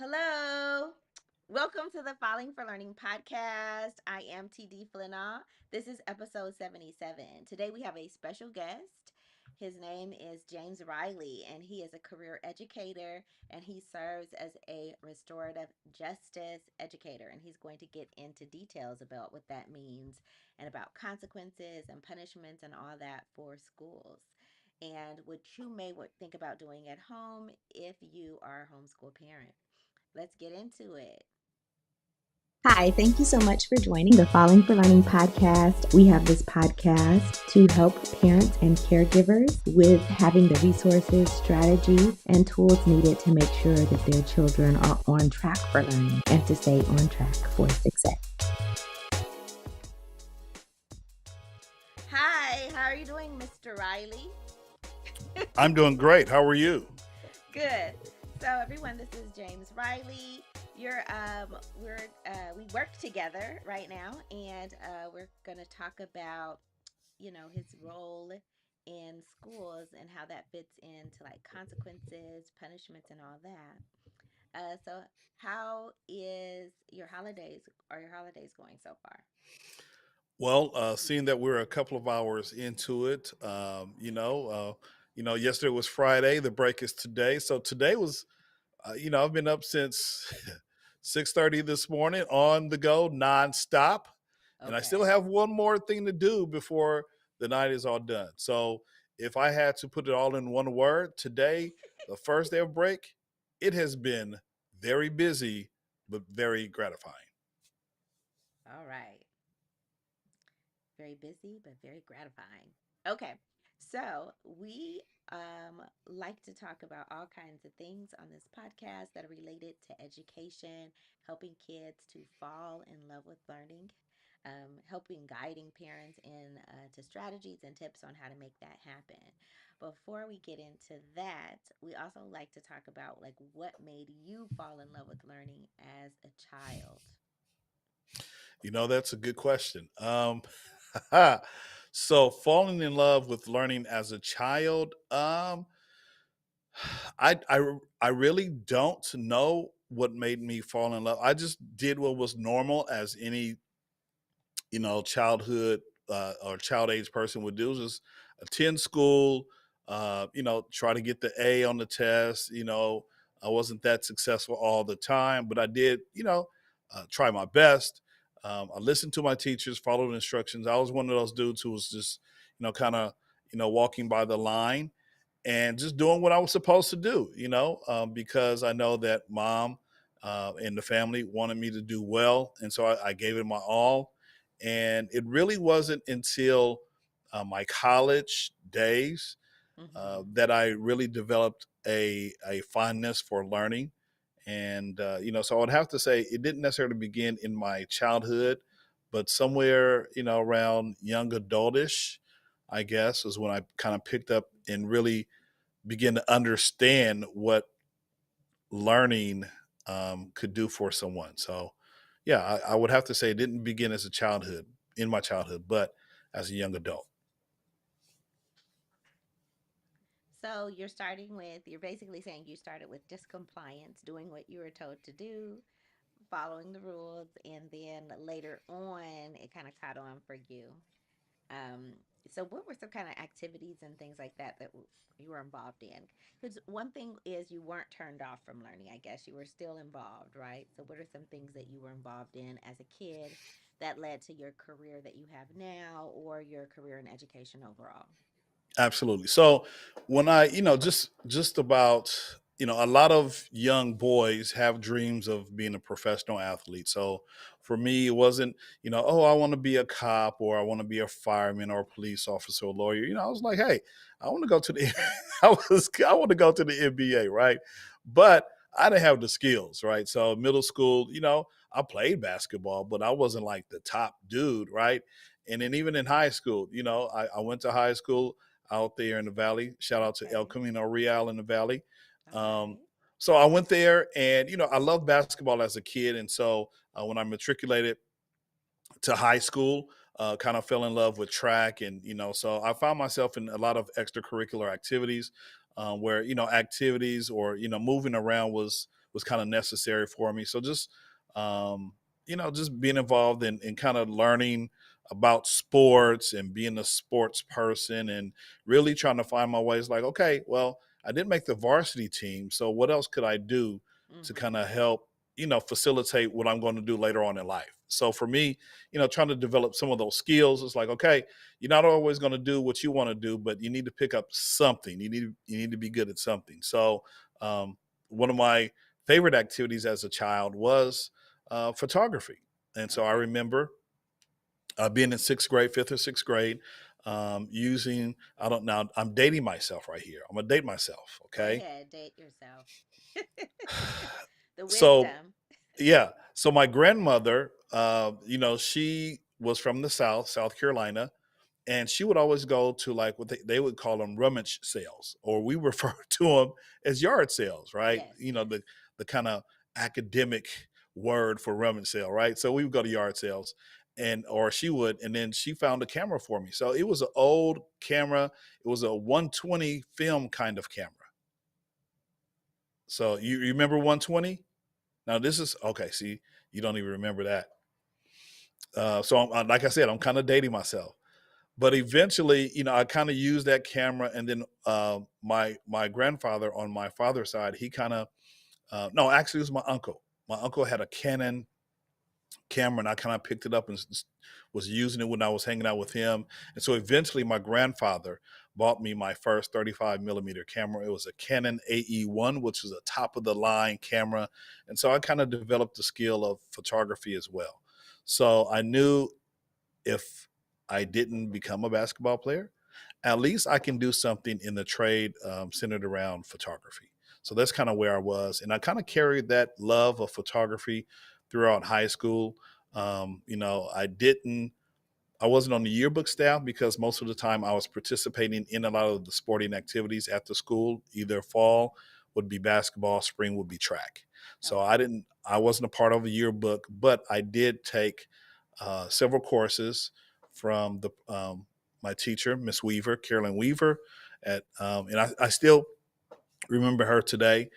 Hello. Welcome to the Falling for Learning podcast. I am TD Flinaw. This is episode 77. Today we have a special guest. His name is James Riley, and he is a career educator and he serves as a restorative justice educator. And he's going to get into details about what that means and about consequences and punishments and all that for schools and what you may think about doing at home if you are a homeschool parent. Let's get into it. Hi, thank you so much for joining the Falling for Learning podcast. We have this podcast to help parents and caregivers with having the resources, strategies, and tools needed to make sure that their children are on track for learning and to stay on track for success. Hi, how are you doing, Mr. Riley? I'm doing great. How are you? Good. So, everyone, this is James Riley. We work together right now, and we're going to talk about, his role in schools and how that fits into like consequences, punishments, and all that. So, how is your holidays going so far? Well, seeing that we're a couple of hours into it, yesterday was Friday. The break is today, so today was, I've been up since 6:30 this morning, on the go, nonstop, and I still Okay. have one more thing to do before the night is all done. So, if I had to put it all in one word, today, the first day of break, it has been very busy, but very gratifying. All right. Very busy, but very gratifying. Okay. So we like to talk about all kinds of things on this podcast that are related to education, helping kids to fall in love with learning, helping guiding parents in to strategies and tips on how to make that happen. Before we get into that, we also like to talk about like what made you fall in love with learning as a child. That's a good question. So falling in love with learning as a child, I really don't know what made me fall in love. I just did what was normal as any childhood or child age person would do, just attend school, try to get the A on the test. I wasn't that successful all the time, but I did, try my best. I listened to my teachers, followed instructions. I was one of those dudes who was just, kind of, walking by the line and just doing what I was supposed to do, because I know that mom and the family wanted me to do well. And so I gave it my all. And it really wasn't until my college days Mm-hmm. that I really developed a fondness for learning. And, so I would have to say it didn't necessarily begin in my childhood, but somewhere, around young adultish, I guess, is when I kind of picked up and really begin to understand what learning could do for someone. So, yeah, I would have to say it didn't begin as a childhood in my childhood, but as a young adult. So you're basically saying you started with just compliance, doing what you were told to do, following the rules, and then later on, it kind of caught on for you. Um, so what were some kind of activities and things like that you were involved in? Because one thing is you weren't turned off from learning. I guess you were still involved, right? So what are some things that you were involved in as a kid that led to your career that you have now, or your career in education overall? Absolutely. So when I, just about, a lot of young boys have dreams of being a professional athlete. So for me, it wasn't, oh, I want to be a cop or I want to be a fireman or a police officer or lawyer. I was like, hey, I want to go to the, I want to go to the NBA, right? But I didn't have the skills, right? So middle school, I played basketball, but I wasn't like the top dude, right? And then even in high school, I went to high school out there in the valley. Shout out to El Okay. Camino Real in the valley. All Um, right. so I went there, and I loved basketball as a kid, and so when I matriculated to high school, kind of fell in love with track, and so I found myself in a lot of extracurricular activities, where activities or moving around was kind of necessary for me. So just just being involved in kind of learning about sports and being a sports person and really trying to find my ways. Like, okay, well, I didn't make the varsity team, so what else could I do to kind Mm-hmm. of help facilitate what I'm going to do later on in life? So for me, trying to develop some of those skills, it's like, okay, you're not always going to do what you want to do, but you need to pick up something. You need to be good at something. So um, one of my favorite activities as a child was photography. And so I Okay. remember being in sixth grade, fifth or sixth grade, using, I don't know, I'm dating myself right here. I'm going to date myself. Go Okay. ahead, date yourself. The So, wisdom. yeah. So my grandmother, she was from the South, South Carolina, and she would always go to like what they would call them rummage sales, or we refer to them as yard sales, right? Yes, You know, yes. the kind of academic word for rummage sale, right? So we would go to yard sales, and or she would, and then she found a camera for me. So it was an old camera. It was a 120 film kind of camera. So you remember 120? Now this is okay. See, you don't even remember that. So like I said, I'm kind of dating myself. But eventually, I kind of used that camera, and then my grandfather on my father's side, he kind of no, actually, it was my uncle. My uncle had a Canon camera, and I kind of picked it up and was using it when I was hanging out with him. And so eventually, my grandfather bought me my first 35 millimeter camera. It was a Canon AE1, which was a top of the line camera, and so I kind of developed the skill of photography as well. So I knew if I didn't become a basketball player, at least I can do something in the trade centered around photography. So that's kind of where I was. And I kind of carried that love of photography throughout high school. I wasn't on the yearbook staff because most of the time I was participating in a lot of the sporting activities at the school. Either fall would be basketball, spring would be track. So Okay. I wasn't a part of a yearbook, but I did take several courses from the my teacher, Miss Weaver, Carolyn Weaver, and I still remember her today.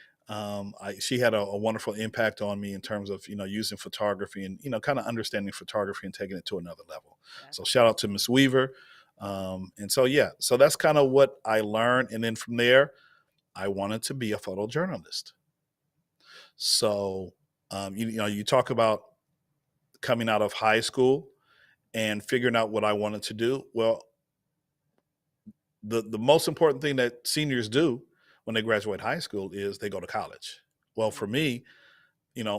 She had a wonderful impact on me in terms of using photography and kind of understanding photography and taking it to another level. That's So shout out to awesome. Miss Weaver. And so yeah, so that's kind of what I learned, and then from there, I wanted to be a photojournalist. So you talk about coming out of high school and figuring out what I wanted to do. Well, the most important thing that seniors do when they graduate high school is they go to college. Well, for Mm-hmm. me,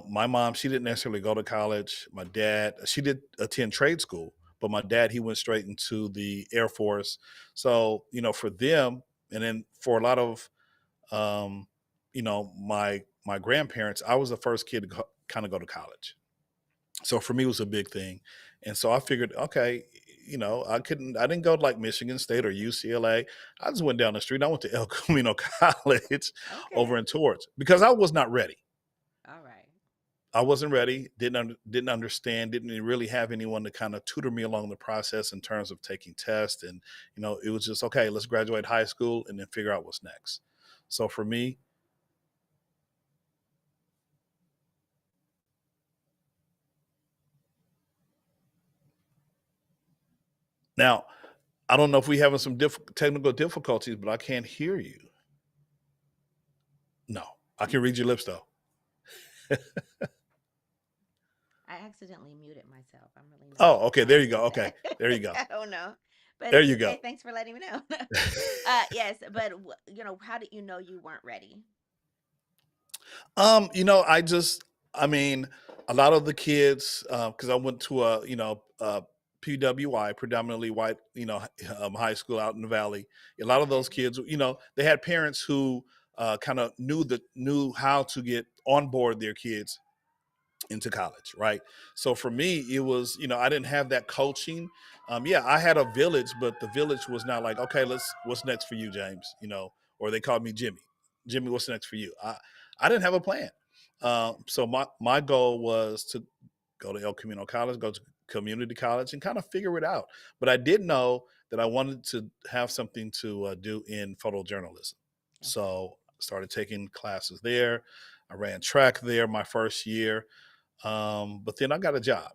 my mom, she didn't necessarily go to college. My dad, she did attend trade school, but my dad, he went straight into the Air Force. So, for them, and then for a lot of, my grandparents, I was the first kid to kind of go to college. So for me, it was a big thing. And so I figured, okay, I didn't go to like Michigan State or UCLA. I just went down the street. I went to El Camino College over Okay. in Torrance because I was not ready. All right. I wasn't ready, didn't understand, didn't really have anyone to kind of tutor me along the process in terms of taking tests. And, it was just, okay, let's graduate high school and then figure out what's next. So for me, now, I don't know if we having some technical difficulties, but I can't hear you. No, I can read your lips though. I accidentally muted myself. I'm really not Oh, okay. There fine you with go. Okay. that. There you go. I don't know. But There it's you okay. go. Thanks for letting me know. Yes, but how did you know you weren't ready? I mean, a lot of the kids, because I went to PWI, predominantly white, high school out in the valley. A lot of those Okay. kids, they had parents who kind of knew how to get on board their kids into college, right? So for me, it was, I didn't have that coaching. Yeah, I had a village, but the village was not like, okay, what's next for you, James? Or they called me Jimmy. Jimmy, what's next for you? I didn't have a plan. Okay. So my goal was to go to El Camino College, go to community college, and kind of figure it out. But I did know that I wanted to have something to do in photojournalism. Okay. So started taking classes there. I ran track there my first year, but then I got a job.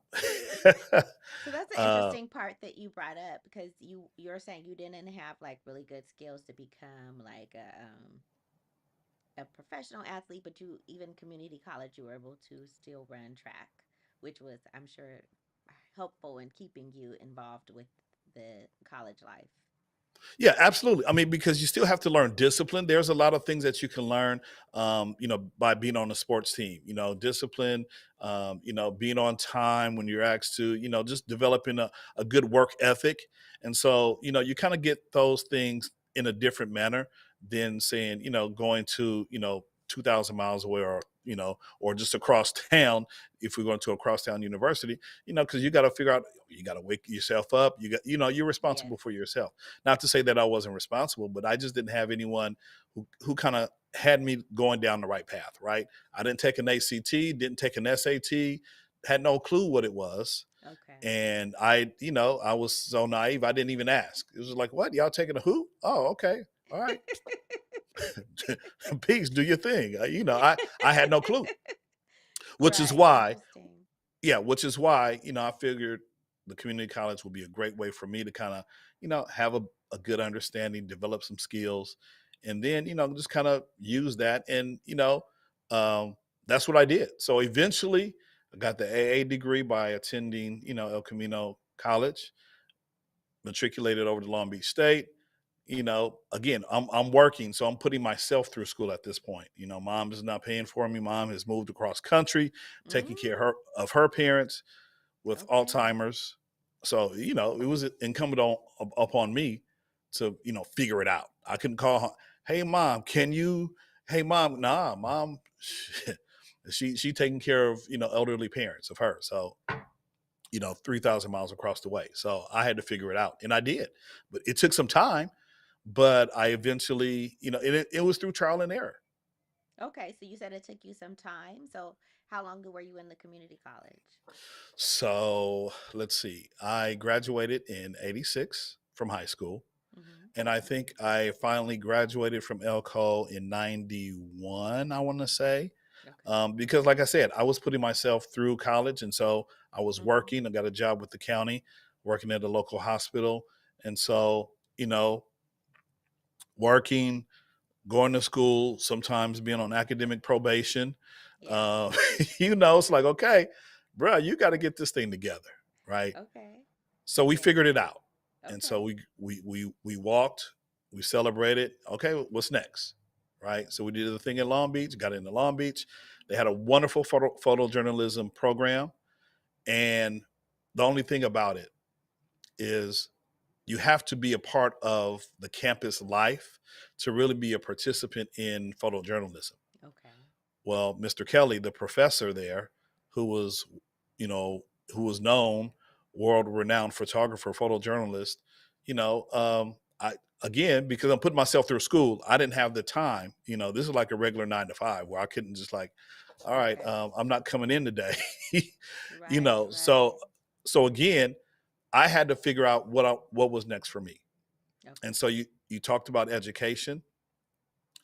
So that's an uh, interesting part that you brought up because you're saying you didn't have like really good skills to become like a professional athlete, but you even community college you were able to still run track, which was I'm sure helpful in keeping you involved with the college life. Yeah, absolutely. I mean, because you still have to learn discipline. There's a lot of things that you can learn, by being on a sports team. Discipline. Being on time when you're asked to. Just developing a good work ethic. And so, you kind of get those things in a different manner than saying, going to 2,000 miles away, or just across town. If we're going to a crosstown university, because you got to figure out, you got to wake yourself up. You're Yes. responsible for yourself. Not to say that I wasn't responsible, but I just didn't have anyone who kind of had me going down the right path, right? I didn't take an ACT, didn't take an SAT, had no clue what it was. Okay. And I was so naive, I didn't even ask. It was like, what? Y'all taking a who? Oh, okay. All right. Peace, do your thing. I had no clue, which is Right. why Interesting. I figured the community college would be a great way for me to kind of, have a good understanding, develop some skills, and then, just kind of use that. And, that's what I did. So eventually I got the AA degree by attending, El Camino College, matriculated over to Long Beach State. Again, I'm working, so I'm putting myself through school at this point. Mom is not paying for me. Mom has moved across country, taking care Mm, of her parents with okay. Alzheimer's. So, it was incumbent upon me to, figure it out. I couldn't call her, hey mom, hey mom, nah, mom, she taking care of, elderly parents of her. So, 3,000 miles across the way. So I had to figure it out. And I did. But it took some time, but I eventually, it was through trial and error. Okay. So you said it took you some time. So how long were you in the community college? So let's see. I graduated in 86 from high school. Mm-hmm. And I think I finally graduated from Elco in 91, I want to say. Okay. Because, like I said, I was putting myself through college. And so I was Mm-hmm. working. I got a job with the county, working at a local hospital. And so, you know, working, going to school, sometimes being on academic probation. Yeah. Uh, it's like, okay, bro, you got to get this thing together, right? Okay. So we Yeah. figured it out, and so Okay. we walked, we celebrated. Okay, what's next, right? So we did the thing in Long Beach, got into Long Beach. They had a wonderful photojournalism program, and the only thing about it is you have to be a part of the campus life to really be a participant in photojournalism. Okay. Well, Mr. Kelly, the professor there, who was, you know, who was known, world renowned photographer, photojournalist, I again, because I'm putting myself through school, I didn't have the time. This is like a regular 9 to 5 where I couldn't just like, all right, Okay. I'm not coming in today. Right. So Right. again, I had to figure out what was next for me. And Okay. so you talked about education.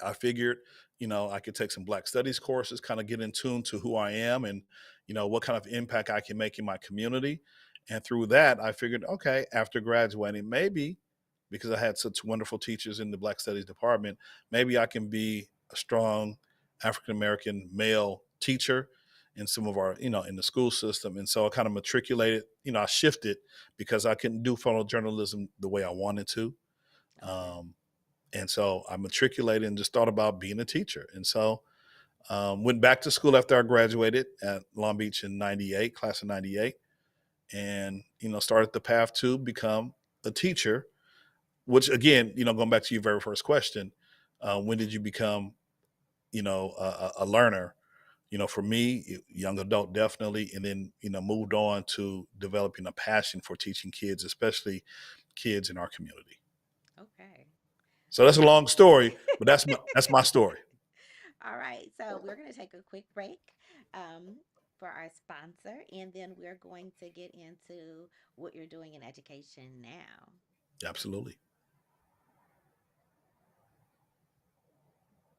I figured, I could take some Black Studies courses, kind of get in tune to who I am and, what kind of impact I can make in my community. And through that, I figured, okay, after graduating, maybe because I had such wonderful teachers in the Black Studies department, maybe I can be a strong African American male teacher in some of our, in the school system. And so I kind of matriculated, I shifted because I couldn't do photojournalism the way I wanted to. Okay. Um, and so I matriculated and just thought about being a teacher. And so went back to school after I graduated at Long Beach in 98, class of 98, and, started the path to become a teacher, which again, going back to your very first question, when did you become, a learner? For me, young adult, definitely. And then, moved on to developing a passion for teaching kids, especially kids in our community. Okay. So that's a long story, but that's my story. All right. So we're going to take a quick break um, for our sponsor, and then we're going to get into what you're doing in education now. Absolutely.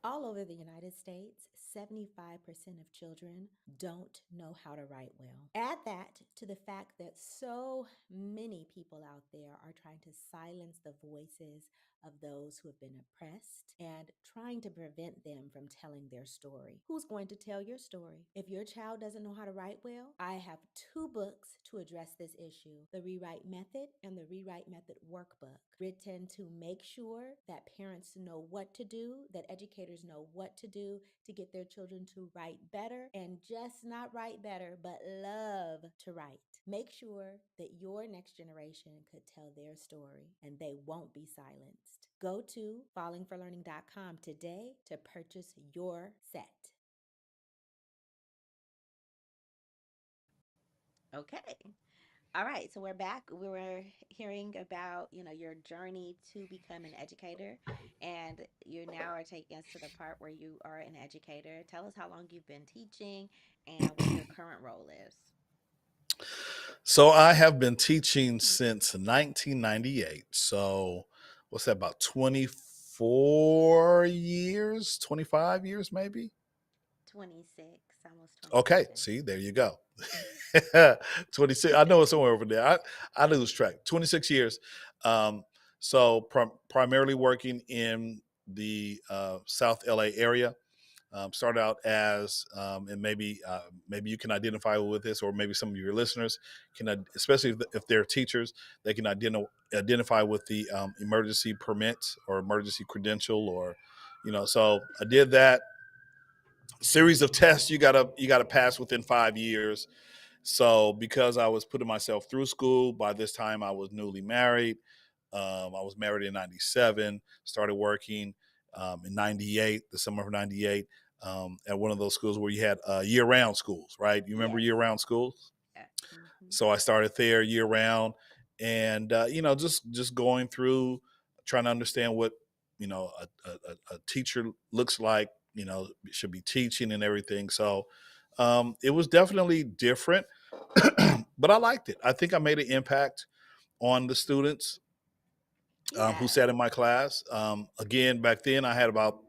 All over the United States, 75% of children don't know how to write well. Add that to the fact that so many people out there are trying to silence the voices of those who have been oppressed and trying to prevent them from telling their story. Who's going to tell your story? If your child doesn't know how to write well, I have two books to address this issue: The Rewrite Method and The Rewrite Method Workbook, written to make sure that parents know what to do, that educators know what to do to get their children to write better, and just not write better, but love to write. Make sure that your next generation could tell their story and they won't be silenced. Go to fallingforlearning.com today to purchase your set. Okay. All right, so we're back. We were hearing about, your journey to become an educator, and you now are taking us to the part where you are an educator. Tell us how long you've been teaching and what your current role is. So I have been teaching since 1998. So what's that, about 24 years, 25 years maybe? 26, almost Okay, 27. see, there you go. 26. I know it's somewhere over there. I lose track. 26 years. Um, so primarily working in the South LA area. Started out as, and maybe you can identify with this, or maybe some of your listeners can, especially if they're teachers, they can identify with the emergency permit or emergency credential, or So I did that series of tests. You gotta pass within 5 years. So because I was putting myself through school, by this time I was newly married. I was married in '97, started working in '98, the summer of '98, at one of those schools where you had year-round schools, right? You remember Yes. year-round schools? Mm-hmm. So I started there year-round, and just going through, trying to understand what a teacher looks like. Should be teaching and everything. So it was definitely different, but I liked it. I think I made an impact on the students who Yeah. sat in my class. Again, back then I had about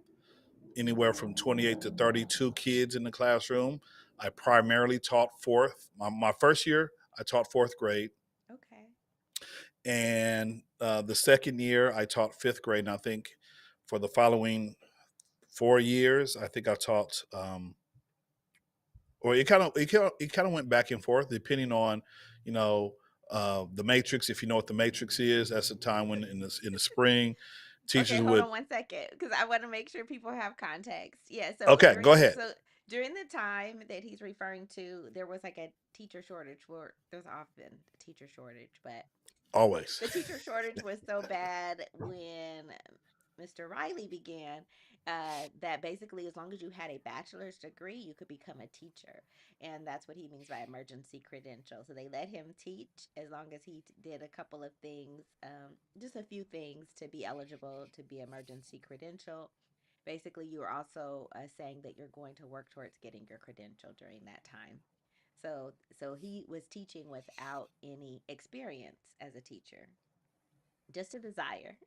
anywhere from 28 to 32 kids in the classroom. I primarily taught fourth. My first year, I taught fourth grade. Okay. And the second year, I taught fifth grade. And I think for the following 4 years, I think I taught, or it kind of went back and forth depending on, you know, the matrix. If you know what the matrix is, that's the time when in the spring, Okay, teachers hold would. on one second because I want to make sure people have context. Yeah, Okay, go ahead. during the time that he's referring to, there was like a teacher shortage. Where there's often a teacher shortage, but Always. the teacher shortage was so bad when Mr. Riley began, that basically, as long as you had a bachelor's degree, you could become a teacher. And that's what he means by emergency credential. So they let him teach as long as he did a couple of things, just a few things to be eligible to be emergency credential. Basically, you are also saying that you're going to work towards getting your credential during that time. So he was teaching without any experience as a teacher, just a desire.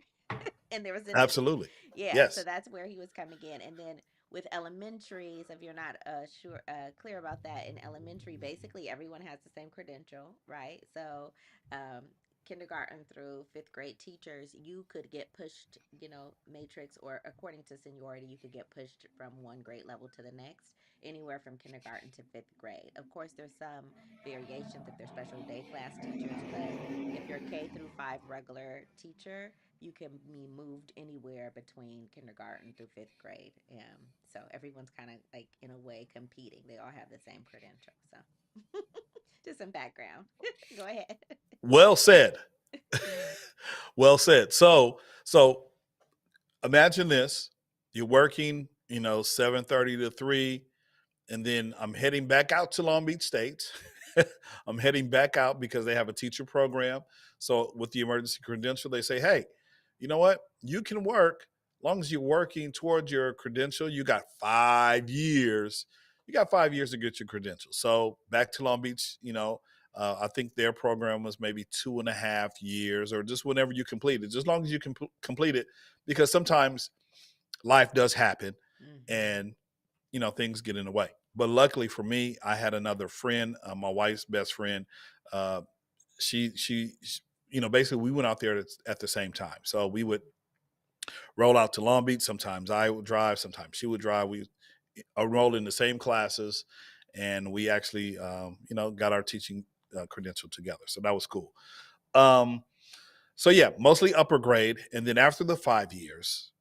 And there was a need. Absolutely. Yeah, so Yes. that's where he was coming in. And then with elementaries, if you're not clear about that, in elementary, basically everyone has the same credential, right? So um, kindergarten through fifth grade teachers, you could get pushed, matrix, or according to seniority, you could get pushed from one grade level to the next, anywhere from kindergarten to fifth grade. Of course, there's some variations if they're special day class teachers, but if you're K through 5 regular teacher, you can be moved anywhere between kindergarten through fifth grade. So everyone's kind of like in a way competing. They all have the same credential. So just some background. Go ahead. Well said. Well said. So imagine this: you're working, 7:30 to 3, and then I'm heading back out to Long Beach State. I'm heading back out because they have a teacher program. So with the emergency credential, they say, hey, you know what? You can work as long as you're working towards your credential. You got 5 years. You got 5 years to get your credential. So back to Long Beach, I think their program was maybe 2.5 years, or just whenever you complete it, just as long as you complete it, because sometimes life does happen. Mm-hmm. and things get in the way. But luckily for me, I had another friend, my wife's best friend. Uh, she basically we went out there at the same time, so we would roll out to Long Beach. Sometimes I would drive, sometimes she would drive. We enrolled in the same classes, and we actually got our teaching credential together, so that was cool. um, so yeah, mostly upper grade, and then after the 5 years,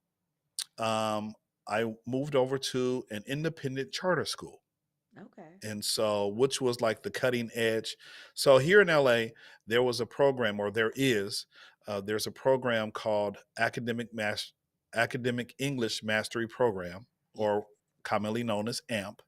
um, I moved over to an independent charter school, Okay. and so which was like the cutting edge. So here in LA, there was a program, or there's a program called Academic English Mastery Program, Yes. or commonly known as AMP.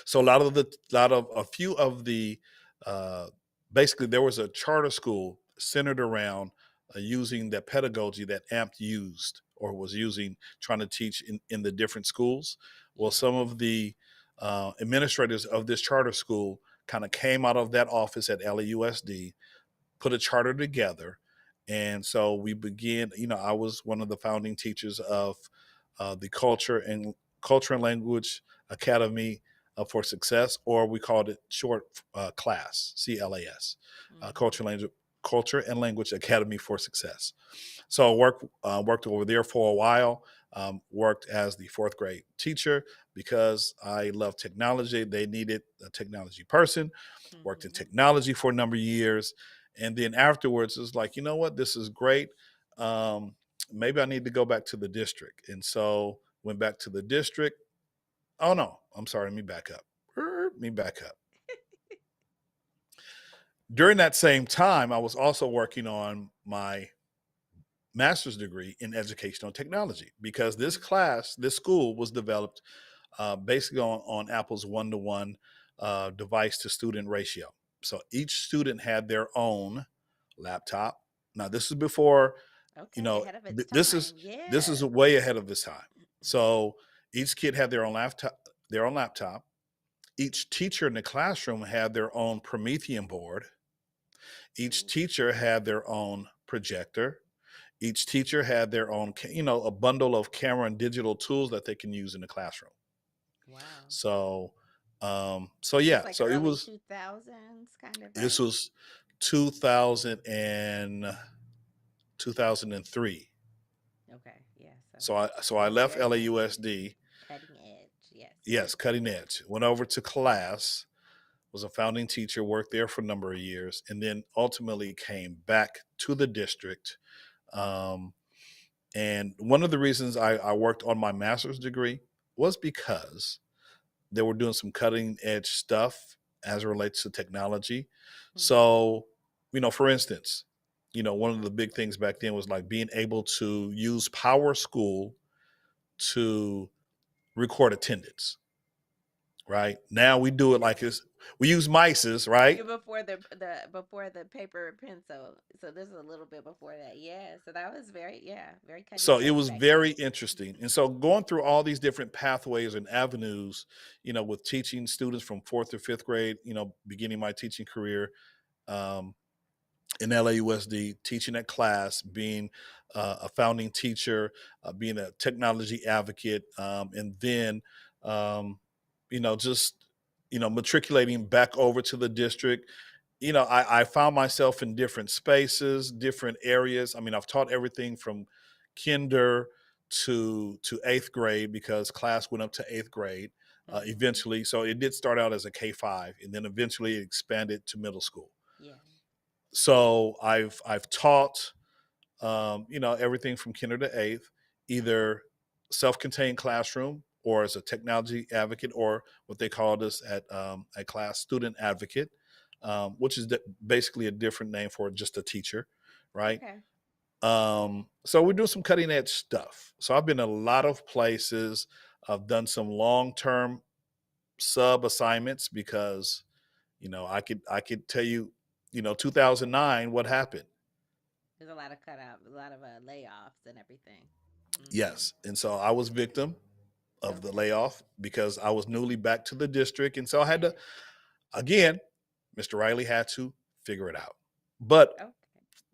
So a few of the uh, basically there was a charter school centered around using that pedagogy that AMP used or was using, trying to teach in the different schools. Well, Yeah. some of the administrators of this charter school kind of came out of that office at LAUSD, put a charter together. And so we began, I was one of the founding teachers of the Culture and Language Academy for Success, or we called it short CLAS, CLAS, Mm-hmm. Culture and Language Academy for Success. So I worked over there for a while. Worked as the fourth grade teacher because I love technology. They needed a technology person. Worked in Mm-hmm. technology for a number of years, and then afterwards, it's like, you know what, this is great. Um, Maybe I need to go back to the district, and so went back to the district. Oh no, I'm sorry. Let me back up. Let me back up. During that same time, I was also working on my master's degree in educational technology because this school was developed basically on Apple's one-to-one device to student ratio. So each student had their own laptop. Now this is before, Okay. Ahead of its this is time. this is Yes. way ahead of this time. So each kid had their own laptop. Their own laptop. Each teacher in the classroom had their own Promethean board. Each Ooh. teacher had their own projector. Each teacher had their own, a bundle of camera and digital tools that they can use in the classroom. Wow. So, so This is yeah, like so early 2000s, kind of, this right? was 2000 and 2003. Okay. Yeah. So So I still left very LAUSD. cutting edge. Yes. Yes, cutting edge. Went over to class, was a founding teacher, worked there for a number of years, and then ultimately came back to the district. Um, and one of the reasons I worked on my master's degree was because they were doing some cutting edge stuff as it relates to technology. Mm-hmm. So, for instance, one of the big things back then was like being able to use Power School to record attendance. Right now, we do it like we use mices, right? Yeah, before the paper and pencil. So this is a little bit before that. Yeah. So that was very cutting So it edge was back then. very interesting. And so going through all these different pathways and avenues, with teaching students from fourth to fifth grade, beginning my teaching career, um, in LAUSD, teaching at class, being a founding teacher, being a technology advocate, and then, um, just, matriculating back over to the district. I found myself in different spaces, different areas. I mean, I've taught everything from kinder to eighth grade because class went up to eighth grade Mm-hmm. eventually. So it did start out as a K-5, and then eventually it expanded to middle school. Yeah. So I've taught everything from kinder to eighth, either self-contained classroom or as a technology advocate, or what they called us at class, student advocate, which is basically a different name for just a teacher, right? Okay. So we're doing some cutting edge stuff. So I've been in a lot of places. I've done some long-term sub assignments because I could tell you, 2009 what happened. There's a lot of cutout, a lot of layoffs and everything. Mm-hmm. Yes, and so I was victim of the Okay. layoff because I was newly back to the district, and so I had to, Yes. again, Mr. Riley had to figure it out. But Okay.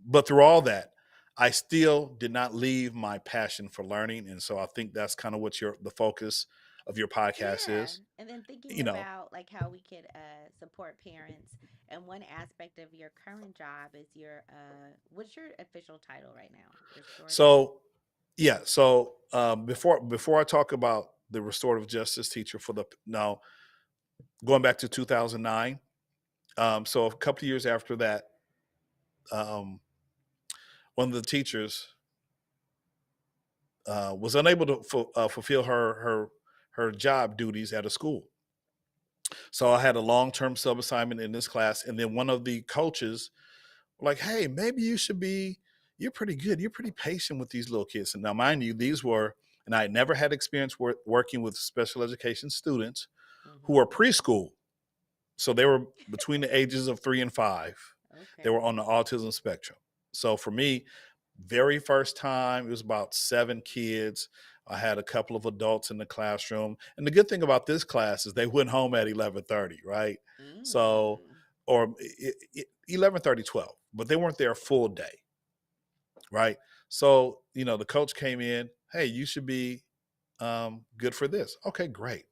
but through all that, I still did not leave my passion for learning. And so I think that's kind of what the focus of your podcast Yeah. is. And then thinking You know, about like how we could support parents. And one aspect of your current job is your what's your official title right now? Restorative. so yeah, so before I talk about the restorative justice teacher for the now going back to 2009, so a couple of years after that, um, one of the teachers was unable to fulfill her job duties at a school. So I had a long term sub assignment in this class, and then one of the coaches were like, "Hey, maybe you should be. You're pretty good. You're pretty patient with these little kids." And now, mind you, these were, and I had never had experience working with special education students who Mm-hmm. were preschool. So they were between the ages of 3 and 5. They were Okay. on the autism spectrum. So for me, very first time, it was about 7 kids. I had a couple of adults in the classroom. And the good thing about this class is they went home at 11:30, right? So, Mm. or 11:30, 12, but they weren't there a full day, right? So, the coach came in, hey, you should be good for this. Okay, great.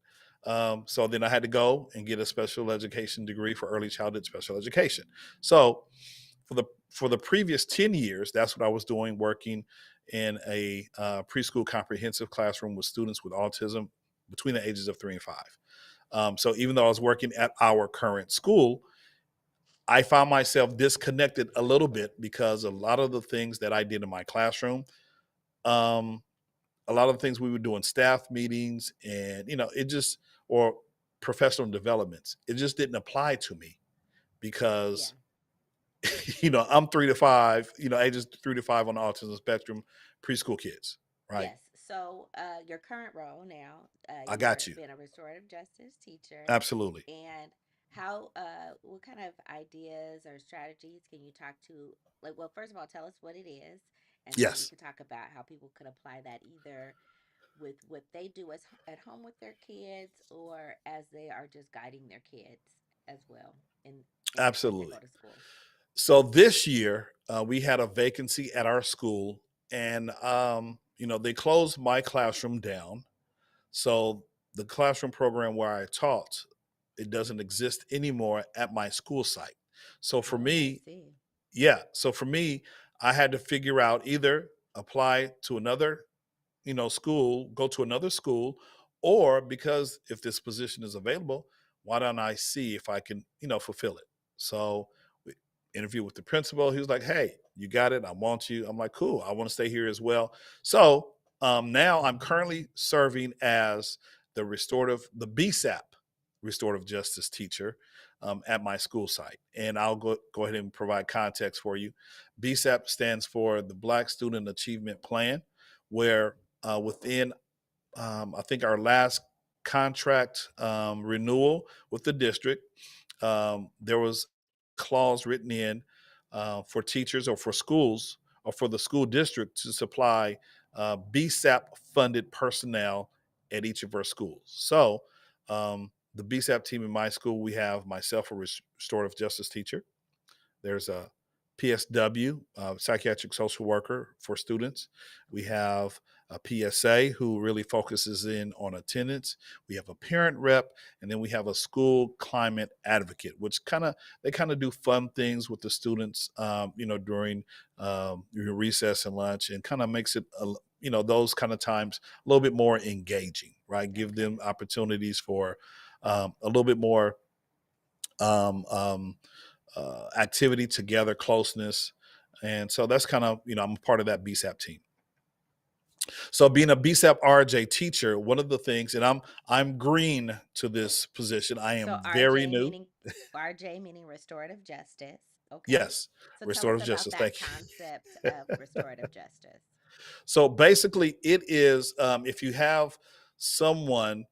So then I had to go and get a special education degree for early childhood special education. So for the previous 10 years, that's what I was doing, working in a preschool comprehensive classroom with students with autism between the ages of 3 and 5. So even though I was working at our current school, I found myself disconnected a little bit because a lot of the things that I did in my classroom, um, a lot of the things we would do in staff meetings and, it just, or professional developments, it just didn't apply to me Yeah. because I'm 3 to 5, ages 3 to 5 on the autism spectrum, preschool kids, right? Yes. So, your current role now, I you're got you. being a restorative justice teacher, Absolutely. and what kind of ideas or strategies can you talk to? Like, well, first of all, tell us what it is, and then we Yes, can talk about how people could apply that either with what they do at home with their kids, or as they are just guiding their kids as well as they absolutely. go to school. So this year, we had a vacancy at our school, and they closed my classroom down. So the classroom program where I taught, it doesn't exist anymore at my school site. So for Oh, I me, see. yeah. So for me, I had to figure out either apply to another school, go to another school, or because if this position is available, why don't I see if I can, fulfill it? So we interviewed with the principal. He was like, "Hey, you got it. I want you." I'm like, "Cool. I want to stay here as well." So now I'm currently serving as the BSAP restorative justice teacher at my school site. And I'll go ahead and provide context for you. BSAP stands for the Black Student Achievement Plan, where within I think our last contract renewal with the district, there was a clause written in for teachers or for schools or for the school district to supply BSAP funded personnel at each of our schools. So the BSAP team in my school, we have myself, a restorative justice teacher. There's a PSW, psychiatric social worker for students. We have a PSA who really focuses in on attendance. We have a parent rep, and then we have a school climate advocate, which they kind of do fun things with the students, during recess and lunch, and kind of makes it those kind of times a little bit more engaging, right? Give them Okay. opportunities for a little bit more um, um, activity together, closeness. And so that's kind of, I'm a part of that BSAP team. So being a BSAP RJ teacher, one of the things, and I'm green to this position. I So am very new. RJ meaning restorative justice. Okay. Yes, So tell us restorative about justice. that Thank concept you. of restorative justice. So basically, it is if you have someone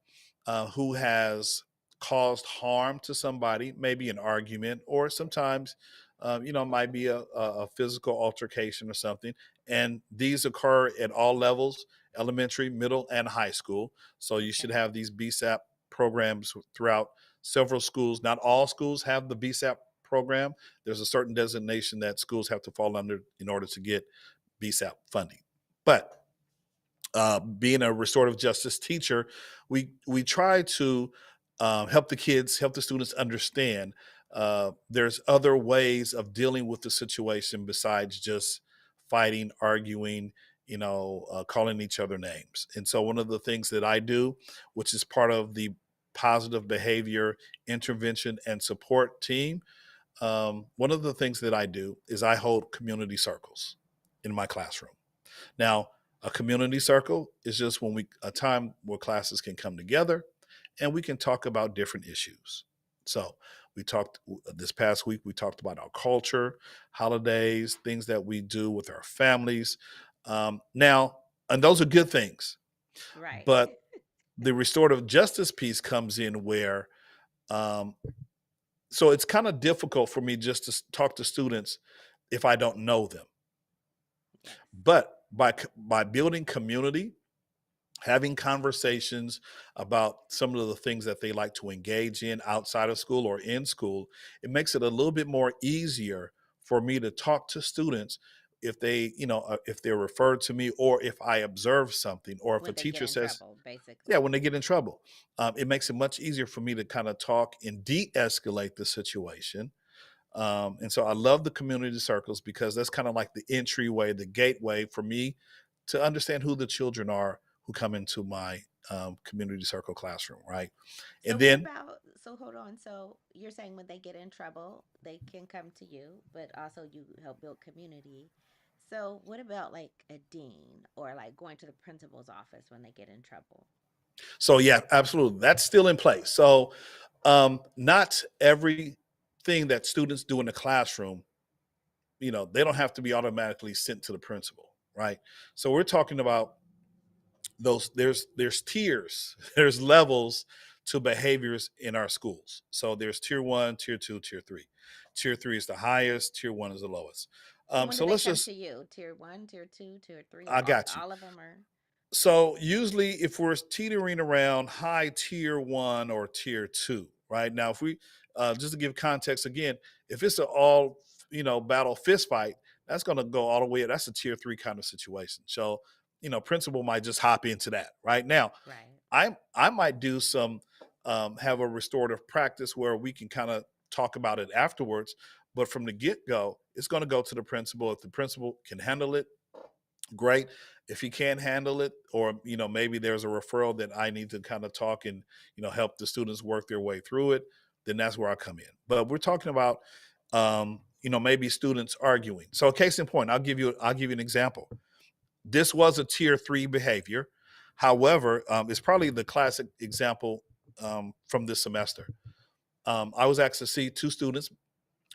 who has caused harm to somebody, maybe an argument, or sometimes, might be a physical altercation or something. And these occur at all levels: elementary, middle, and high school. So you should Okay. have these BSAP programs throughout several schools. Not all schools have the BSAP program. There's a certain designation that schools have to fall under in order to get VSAP funding. But being a restorative justice teacher, we try to help the kids, help the students understand there's other ways of dealing with the situation besides just fighting, arguing, calling each other names. And so one of the things that I do, which is part of the positive behavior intervention and support team, one of the things that I do is I hold community circles in my classroom. Now, a community circle is just a time where classes can come together and we can talk about different issues. So we talked this past week, we talked about our culture, holidays, things that we do with our families. Now, and those are good things, Right. but the restorative justice piece comes in where, um, so it's kind of difficult for me just to talk to students if I don't know them. Yes. But by building community, having conversations about some of the things that they like to engage in outside of school or in school, it makes it a little bit more easier for me to talk to students if if they're referred to me, or if I observe something, or if a When they get teacher in says, trouble, yeah, basically. when they get in trouble. It makes it much easier for me to kind of talk and de-escalate the situation. And so I love the community circles because that's kind of like the entryway, the gateway for me to understand who the children are who come into my community circle classroom, right? So And what then, about, so hold on. So you're saying when they get in trouble, they can come to you, but also you help build community. So what about like a dean or like going to the principal's office when they get in trouble? so yeah, absolutely, that's still in place. So not everything that students do in the classroom, they don't have to be automatically sent to the principal, right? So we're talking about those there's tiers, there's levels to behaviors in our schools. So there's tier 1, tier 2, tier 3. Tier 3 is the highest, tier 1 is the lowest. So when do So they let's come just to you? Tier one, tier two, tier three, I got you. all of them are So usually if we're teetering around high tier 1 or tier 2, right? Now if we just to give context again, if it's an all battle fist fight, that's going to go all the way, that's a tier 3 kind of situation. So principal might just hop into that right now. right. I might do some have a restorative practice where we can kind of talk about it afterwards. But from the get go, it's going to go to the principal. If the principal can handle it, great. If he can't handle it, or maybe there's a referral that I need to kind of talk and help the students work their way through it, then that's where I come in. But we're talking about maybe students arguing. So case in point, I'll give you an example. This was a tier 3 behavior. However, it's probably the classic example from this semester. I was asked to see two students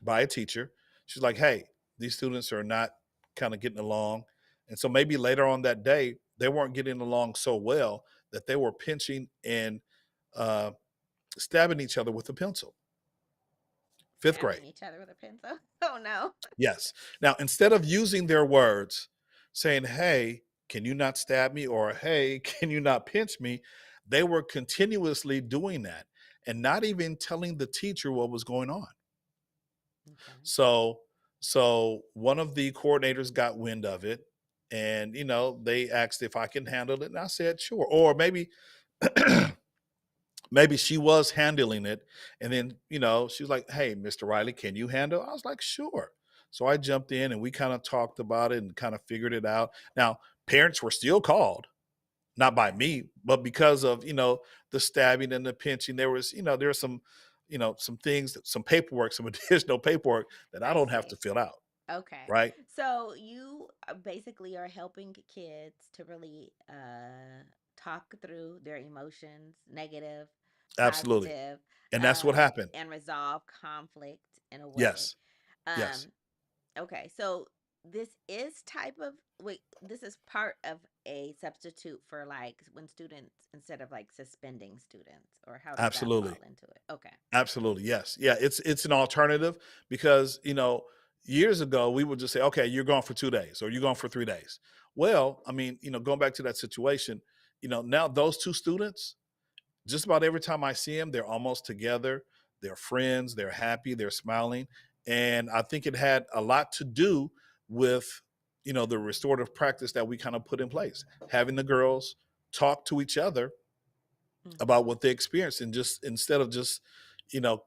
by a teacher. She's like, hey, these students are not kind of getting along. And so maybe later on that day, they weren't getting along so well that they were pinching and uh, stabbing each other with a pencil. Fifth grade. Stabbing each other with a pencil. Oh no. Yes. Now, instead of using their words, saying, hey, can you not stab me? Or, hey, can you not pinch me? They were continuously doing that and not even telling the teacher what was going on. Okay. So, so one of the coordinators got wind of it, and they asked if I can handle it, and I said sure. Or maybe maybe she was handling it, and then she was like, hey, Mr. Riley, can you handle it? I was like, sure. So I jumped in and we kind of talked about it and kind of figured it out. Now parents were still called, not by Okay. me, but because of the stabbing and the pinching. There was there were some some things, some paperwork, some additional paperwork that I I don't have to see. fill out, Okay. right? So you basically are helping kids to really talk through their emotions, negative, Absolutely. positive, And that's what um, happened. and resolve conflict in a way. Yes. Yes. Um, okay. So this is type of wait, this is part of a substitute for like when students instead of like suspending students, or how does that fall Absolutely. into it? Okay. Absolutely. Yes. Yeah, it's an alternative because, years ago we would just say, okay, you're gone for 2 days or you're gone for 3 days. Well, I mean, going back to that situation, now those two students, just about every time I see them, they're almost together. They're friends. They're happy. They're smiling. And I think it had a lot to do with the restorative practice that we kind of put in place, having the girls talk to each other about Mm-hmm. what they experienced, and just instead of just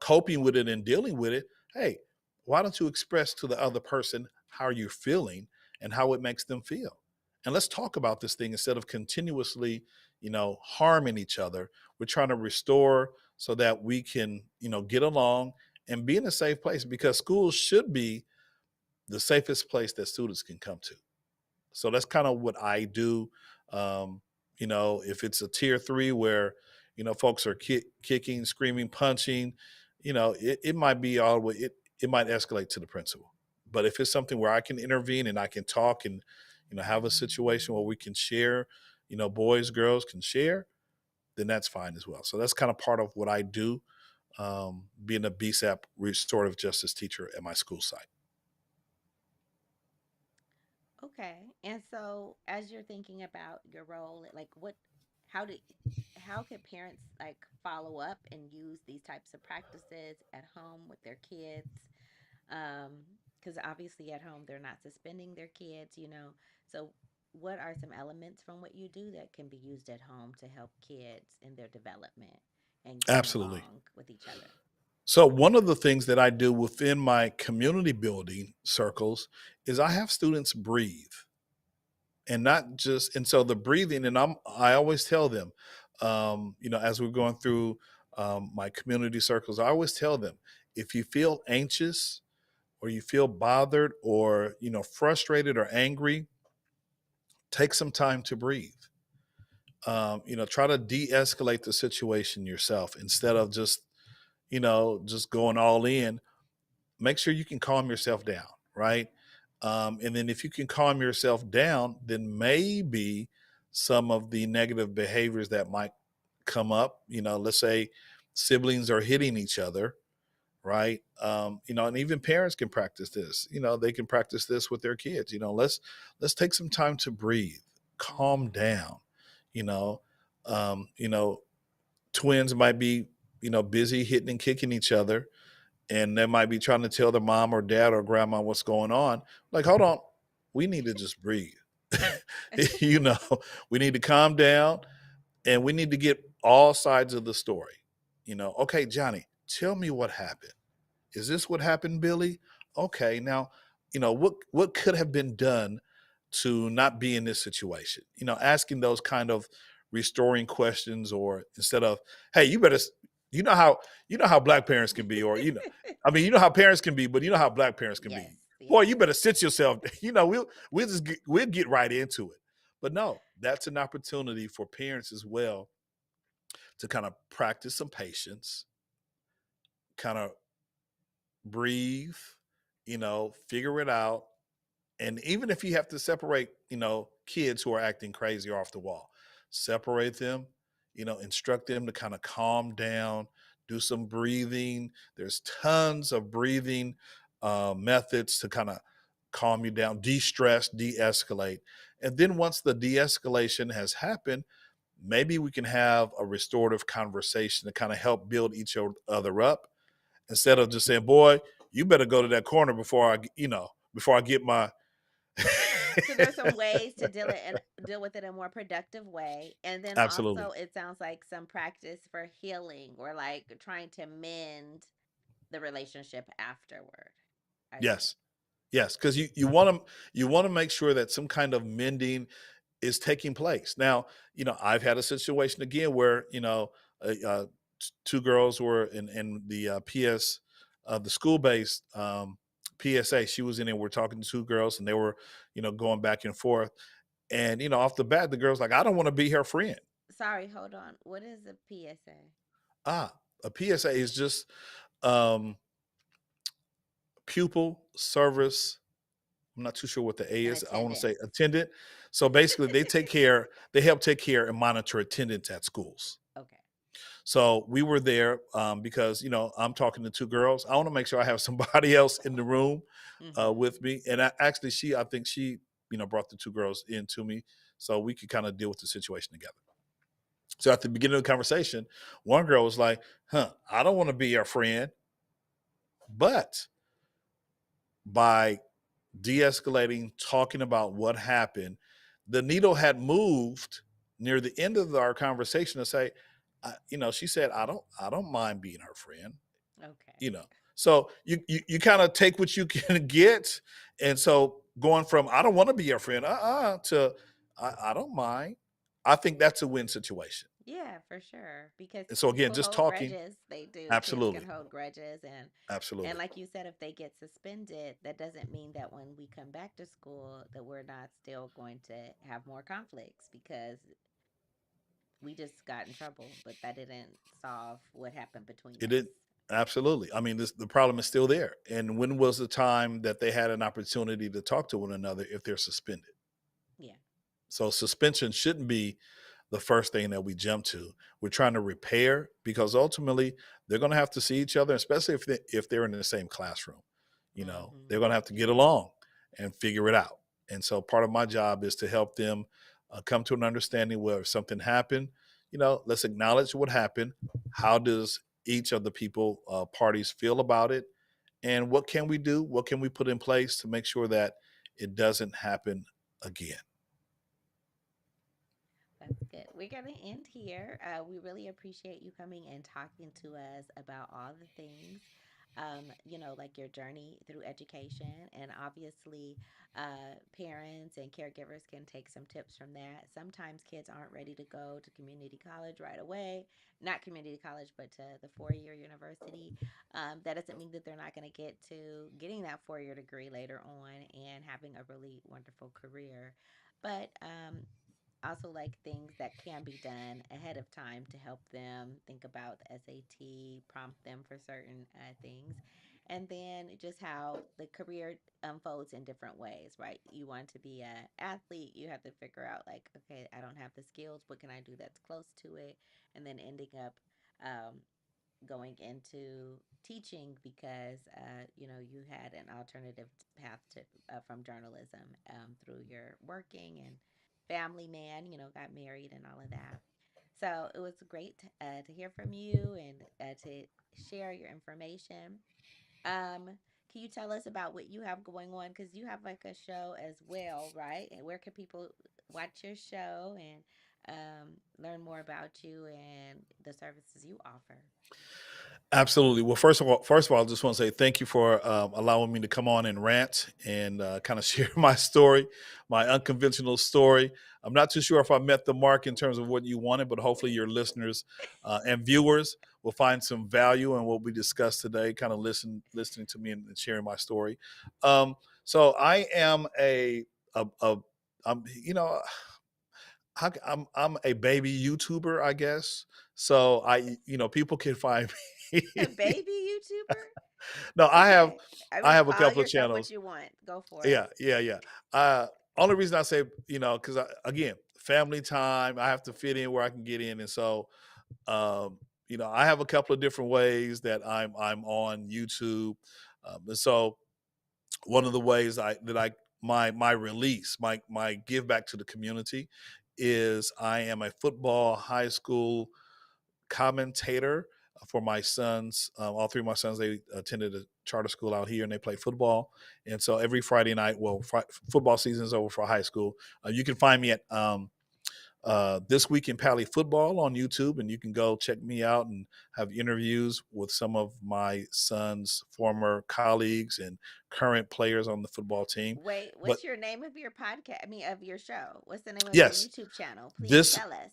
coping with it and dealing with it, hey, why don't you express to the other person how you're feeling and how it makes them feel, and let's talk about this thing instead of continuously harming each other. We're trying to restore so that we can get along and be in a safe place, because schools should be the safest place that students can come to. So that's kind of what I do. Um, if it's a tier three where, folks are kicking, screaming, punching, it might be all the way, it might escalate to the principal. But if it's something where I can intervene and I can talk and, have a situation where we can share, boys, girls can share, then that's fine as well. So that's kind of part of what I do, being a BSAP restorative justice teacher at my school site. Okay. And so as you're thinking about your role, like how do how can parents like follow up and use these types of practices at home with their kids? Because obviously at home they're not suspending their kids. So what are some elements from what you do that can be used at home to help kids in their development and getting Absolutely. along with each other? So one of the things that I do within my community building circles is I have students breathe, and not just, and so the breathing, and I always tell them, as we're going through my community circles, I always tell them, if you feel anxious or you feel bothered or frustrated or angry, take some time to breathe. Try to de-escalate the situation yourself instead of just going all in. Make sure you can calm yourself down, right? And then if you can calm yourself down, then maybe some of the negative behaviors that might come up, let's say siblings are hitting each other, right? And even parents can practice this. They can practice this with their kids. Let's take some time to breathe, calm Mm-hmm. down. You know, um, you know, twins might be busy hitting and kicking each other, and they might be trying to tell their mom or dad or grandma what's going on. Like, hold on, we need to just breathe. you know, we need to calm down, and we need to get all sides of the story. Okay, Johnny, tell me what happened. Is this what happened, Billy? Okay, now, what could have been done to not be in this situation? Asking those kind of restoring questions, or instead of, hey, you know how black parents can be, or I mean, how parents can be, but you know how black parents can Yes, be. Boy, yes. you better sit yourself. We'll get right into it. But no, that's an opportunity for parents as well to kind of practice some patience, kind of breathe, figure it out. And even if you have to separate, kids who are acting crazy or off the wall, separate them, instruct them to kind of calm down, do some breathing. There's tons of breathing methods to kind of calm you down, de-stress, de-escalate. And then once the de-escalation has happened, maybe we can have a restorative conversation to kind of help build each other up, instead of just saying, boy, you better go to that corner before I get my So there's some ways to deal with it in a more productive way, and then Absolutely. also it sounds like some practice for healing or like trying to mend the relationship afterward. I think. Yes. Yes, because you want to make sure that some kind of mending is taking place. Now, I've had a situation again where two girls were in the PS, the school based PSA. She was in there. We're talking to two girls, and they were going back and forth. And off the bat, the girl's like, "I don't want to be her friend." Sorry, hold on. What is a PSA? Ah, a PSA is just um, pupil service. I'm not too sure what the A An is. I want to say attendance. attendant. So basically, they help take care and monitor attendance at schools. Okay. So we were there because I'm talking to two girls. I want to make sure I have somebody else in the room Mm-hmm. with me. And actually, I think she brought the two girls in to me so we could kind of deal with the situation together. So at the beginning of the conversation, one girl was like, "Huh, I don't want to be your friend," but by de-escalating, talking about what happened. The needle had moved near the end of our conversation to say, she said, I don't mind being her friend, you Okay. know. So you kind of take what you can get, and so going from I don't want to be your friend, to I don't mind. I think that's a win situation. Yeah, for sure. Because And so again, people just hold talking, grudges. They do. Kids can absolutely, hold grudges, and absolutely. like you said, if they get suspended, that doesn't mean that when we come back to school that we're not still going to have more conflicts because we just got in trouble, but that didn't solve what happened between It us. did absolutely. I mean, the problem is still there. And when was the time that they had an opportunity to talk to one another if they're suspended? Yeah. So suspension shouldn't be the first thing that we jump to. We're trying to repair because ultimately they're going to have to see each other, especially if they're in the same classroom. They're going to have to get True. along and figure it out. And so part of my job is to help them come to an understanding where if something happened, let's acknowledge what happened. How does each of the people parties feel about it? And what can we do? What can we put in place to make sure that it doesn't happen again? That's good. We're going to end here. We really appreciate you coming and talking to us about all the things, like your journey through education. And obviously, parents and caregivers can take some tips from that. Sometimes kids aren't ready to go to community college right away. Not community college, but to the 4 year university. That doesn't mean that they're not going to get to getting that 4 year degree later on and having a really wonderful career. But also like things that can be done ahead of time to help them think about the SAT, prompt them for certain things, and then just how the career unfolds in different ways, right? You want to be an athlete, you have to figure out like, okay, I don't have the skills, what can I do that's close to it, and then ending up um, going into teaching because you had an alternative path to from journalism through your working and family man, got married and all of that. So it was great to hear from you and to share your information. um can you tell us about what you have going on, because you have like a show as well, right? And where can people watch your show and learn more about you and the services you offer? Absolutely. Well, first of all, I just want to say thank you for allowing me to come on and rant and kind of share my story, my unconventional story. I'm not too sure if I met the mark in terms of what you wanted, but hopefully your listeners and viewers will find some value in what we discussed today. Kind of listening to me and sharing my story. So I am a I'm I'm a baby YouTuber, I guess. So people can find A me. baby YouTuber? No, I have Okay. I I mean, have a call couple of yourself what channels. you want. Go for it. Yeah, yeah, yeah. Uh, Only reason I say, because again, family time, I have to fit in where I can get in, and so I have a couple of different ways that I'm on YouTube, and so one of the ways I my release, my give back to the community is I am a football high school commentator for my sons. All three of my sons, they attended a charter school out here and they play football. And so every Friday night, well, football season is over for high school. You can find me at This Week in Pally Football on YouTube, and you can go check me out and have interviews with some of my son's former colleagues and current players on the football team. Wait, But what's your name of your podcast? I mean, of your show? What's the name of your yes, YouTube channel? Please this tell us.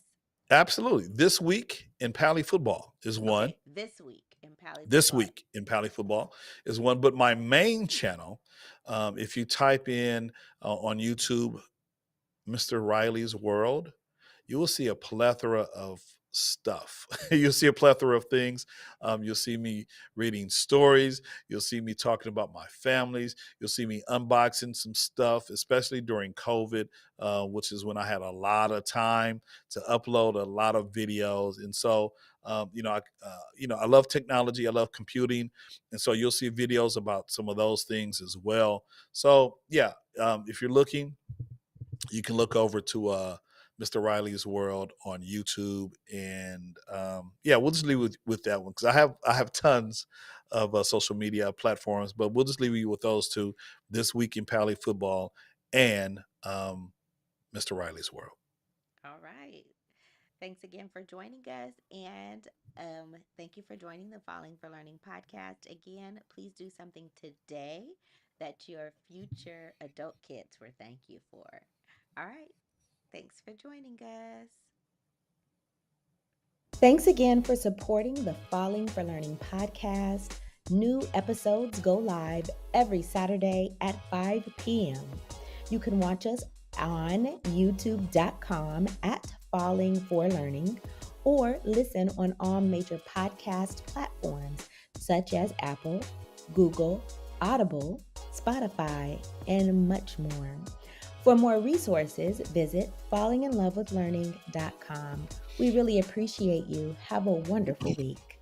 absolutely This Week in Pally Football is one. Okay, this week in Pally This Football. Week in Pally Football is one. But my main channel, if you type in on YouTube, Mr. Riley's World, you will see a plethora of stuff. You'll see a plethora of things. You'll see me reading stories. You'll see me talking about my families. You'll see me unboxing some stuff, especially during COVID, which is when I had a lot of time to upload a lot of videos. And so, I love technology. I love computing, and so you'll see videos about some of those things as well. So, yeah, if you're looking, you can look over to Mr. Riley's World on YouTube, and yeah, we'll just leave with that one because I have tons of social media platforms. But we'll just leave you with those two: This Week in Pally Football and Mr. Riley's World. All right. Thanks again for joining us. And thank you for joining the Falling for Learning podcast. Again, please do something today that your future adult kids will thank you for. All right. Thanks for joining us. Thanks again for supporting the Falling for Learning podcast. New episodes go live every Saturday at 5 p.m. You can watch us on youtube.com at Falling for Learning or listen on all major podcast platforms such as Apple, Google, Audible, Spotify, and much more. For more resources, visit fallinginlovewithlearning.com. We really appreciate you. Have a wonderful week.